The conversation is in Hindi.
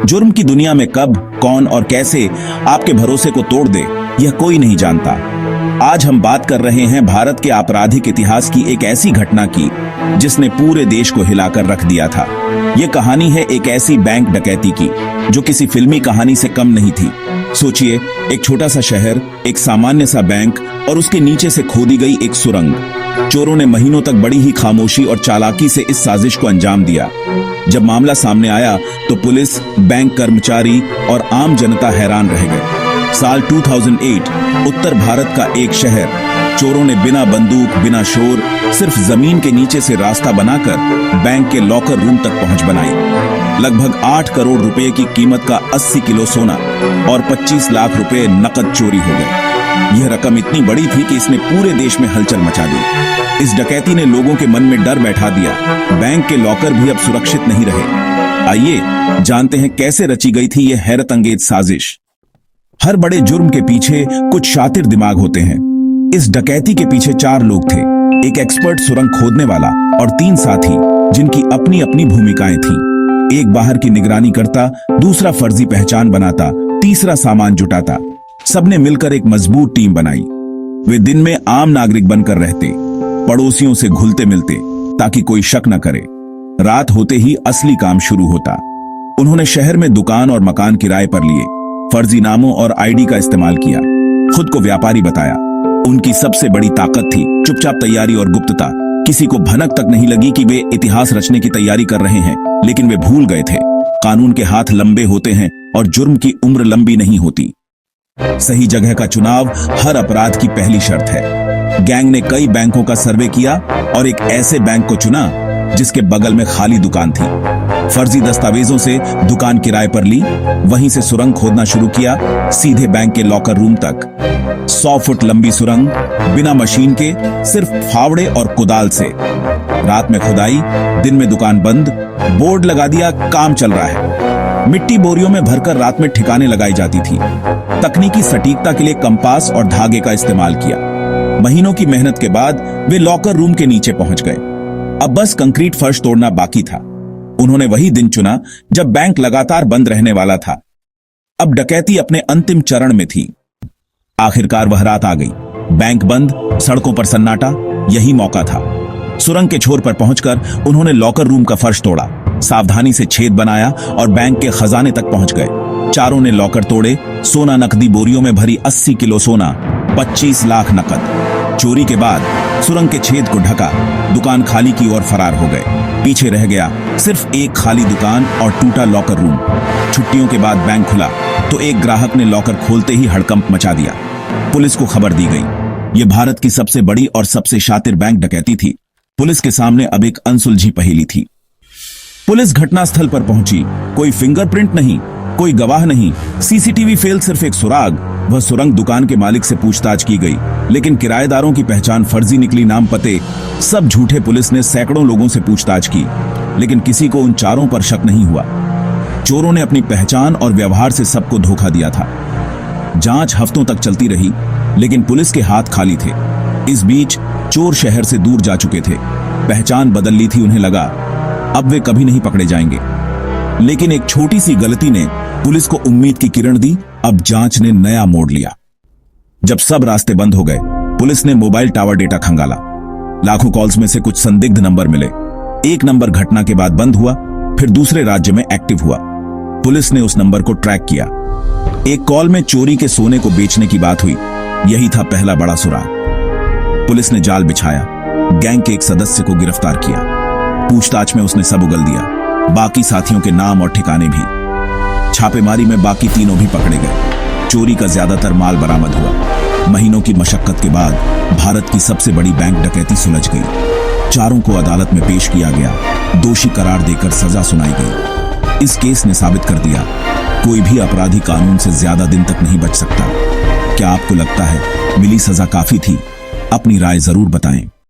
जुर्म की दुनिया में कब, कौन और कैसे आपके भरोसे को तोड़ दे, यह कोई नहीं जानता। आज हम बात कर रहे हैं भारत के आपराधिक इतिहास की एक ऐसी घटना की जिसने पूरे देश को हिलाकर रख दिया था। यह कहानी है एक ऐसी बैंक डकैती की जो किसी फिल्मी कहानी से कम नहीं थी। सोचिए, एक छोटा सा शहर, एक सामान्य सा बैंक और उसके नीचे से खोदी गई एक सुरंग। चोरों ने महीनों तक बड़ी ही खामोशी और चालाकी से इस साजिश को अंजाम दिया। जब मामला सामने आया तो पुलिस, बैंक कर्मचारी और आम जनता हैरान रह गए। साल 2008, उत्तर भारत का एक शहर। चोरों ने बिना बंदूक, बिना शोर, सिर्फ जमीन के नीचे से रास्ता बनाकर बैंक के लॉकर रूम तक पहुंच बनाई। लगभग 8 करोड़ रुपए की कीमत का 80 किलो सोना और 25 लाख रुपए नकद चोरी हो गए। यह रकम इतनी बड़ी थी कि इसने पूरे देश में हलचल मचा दी। इस डकैती ने लोगों के मन में डर बैठा दिया। बैंक के लॉकर भी अब सुरक्षित नहीं रहे। आइए जानते हैं कैसे रची गई थी यह हैरत अंगेज साजिश। हर बड़े जुर्म के पीछे कुछ शातिर दिमाग होते हैं। इस डकैती के पीछे 4 लोग थे, एक एक्सपर्ट सुरंग खोदने वाला और 3 साथी जिनकी अपनी अपनी भूमिकाएं थीं। एक बाहर की निगरानी करता, दूसरा फर्जी पहचान बनाता, तीसरा सामान जुटाता। सबने मिलकर एक मजबूत टीम बनाई। वे दिन में आम नागरिक बनकर रहते, पड़ोसियों से घुलते मिलते ताकि कोई शक न करे। रात होते ही असली काम शुरू होता। उन्होंने शहर में दुकान और मकान किराए पर लिए, फर्जी नामों और आईडी का इस्तेमाल किया, खुद को व्यापारी बताया। उनकी सबसे बड़ी ताकत थी चुपचाप तैयारी और गुप्तता। किसी को भनक तक नहीं लगी कि वे इतिहास रचने की तैयारी कर रहे हैं, लेकिन वे भूल गए थे कानून के हाथ लंबे होते हैं और जुर्म की उम्र लंबी नहीं होती। सही जगह का चुनाव हर अपराध की पहली शर्त है। गैंग ने कई बैंकों का सर्वे किया और एक ऐसे बैंक को चुना जिसके बगल में खाली दुकान थी। फर्जी दस्तावेजों से दुकान किराए पर ली, वहीं से सुरंग खोदना शुरू किया, सीधे बैंक के लॉकर रूम तक। 100 फुट लंबी सुरंग, बिना मशीन के, सिर्फ फावड़े और कुदाल से। रात में खुदाई, दिन में दुकान बंद, बोर्ड लगा दिया, काम चल रहा है। मिट्टी बोरियों में भरकर रात में ठिकाने लगाई जाती थी। तकनीकी सटीकता के लिए कंपास और धागे का इस्तेमाल किया। महीनों की मेहनत के बाद वे लॉकर रूम के नीचे पहुंच गए। अब बस कंक्रीट फर्श तोड़ना बाकी था। उन्होंने वही दिन चुना जब बैंक लगातार बंद रहने वाला था। अब डकैती अपने अंतिम चरण में थी। आखिरकार वह रात आ गई। बैंक बंद, सड़कों पर सन्नाटा। यही मौका था। सुरंग के छोर पर पहुंचकर उन्होंने लॉकर रूम का फर्श तोड़ा, सावधानी से छेद बनाया और बैंक के खजाने तक पहुंच गए। चारों ने लॉकर तोड़े, सोना नकदी बोरियों में भरी 80 किलो सोना, 25 लाख नकद। चोरी के बाद सुरंग के छेद को ढका, दुकान खाली की ओर फरार हो गए। पीछे रह गया सिर्फ एक खाली दुकान और टूटा लॉकर रूम। छुट्टियों के बाद बैंक खुला तो एक ग्राहक ने लॉकर खोलते ही हड़कंप मचा दिया। पुलिस को खबर दी गई। यह भारत की सबसे बड़ी और सबसे शातिर बैंक डकैती थी। पुलिस के सामने अब एक अनसुलझी पहेली थी। पुलिस घटनास्थल पर पहुंची। कोई फिंगरप्रिंट नहीं, कोई गवाह नहीं, सीसीटीवी फेल, सिर्फ एक सुराग। वह सुरंग दुकान के मालिक से पूछताछ की गई, लेकिन किराएदारों की पहचान फर्जी निकली, नाम पते सब झूठे। पुलिस ने सैकड़ों लोगों से पूछताछ की, लेकिन किसी को उन चारों पर शक नहीं हुआ। चोरों ने अपनी पहचान और व्यवहार से सबको धोखा दिया था। जांच हफ्तों तक चलती रही, लेकिन पुलिस के हाथ खाली थे। इस बीच चोर शहर से दूर जा चुके थे। पहचान बदल ली थी। उन्हें लगा अब वे कभी नहीं पकड़े जाएंगे। लेकिन एक छोटी सी गलती ने पुलिस को उम्मीद की किरण दी। अब जांच ने नया मोड़ लिया। जब सब रास्ते बंद हो गए, पुलिस ने मोबाइल टावर डेटा खंगाला। लाखों कॉल्स में से कुछ संदिग्ध नंबर मिले। एक नंबर घटना के बाद बंद हुआ, फिर दूसरे राज्य में एक्टिव हुआ। पुलिस ने उस नंबर को ट्रैक किया। एक कॉल में चोरी के सोने को बेचने की बात हुई। यही था पहला बड़ा सुराग। पुलिस ने जाल बिछाया, गैंग के एक सदस्य को गिरफ्तार किया। पूछताछ में उसने सब उगल दिया, बाकी साथियों के नाम और ठिकाने भी। छापेमारी में बाकी तीनों भी पकड़े गए। चोरी का ज्यादातर माल बरामद हुआ। महीनों की मशक्कत के बाद भारत की सबसे बड़ी बैंक डकैती सुलझ गई। चारों को अदालत में पेश किया गया, दोषी करार देकर सजा सुनाई गई। इस केस ने साबित कर दिया, कोई भी अपराधी कानून से ज्यादा दिन तक नहीं बच सकता। क्या आपको लगता है मिली सजा काफी थी? अपनी राय जरूर बताएं।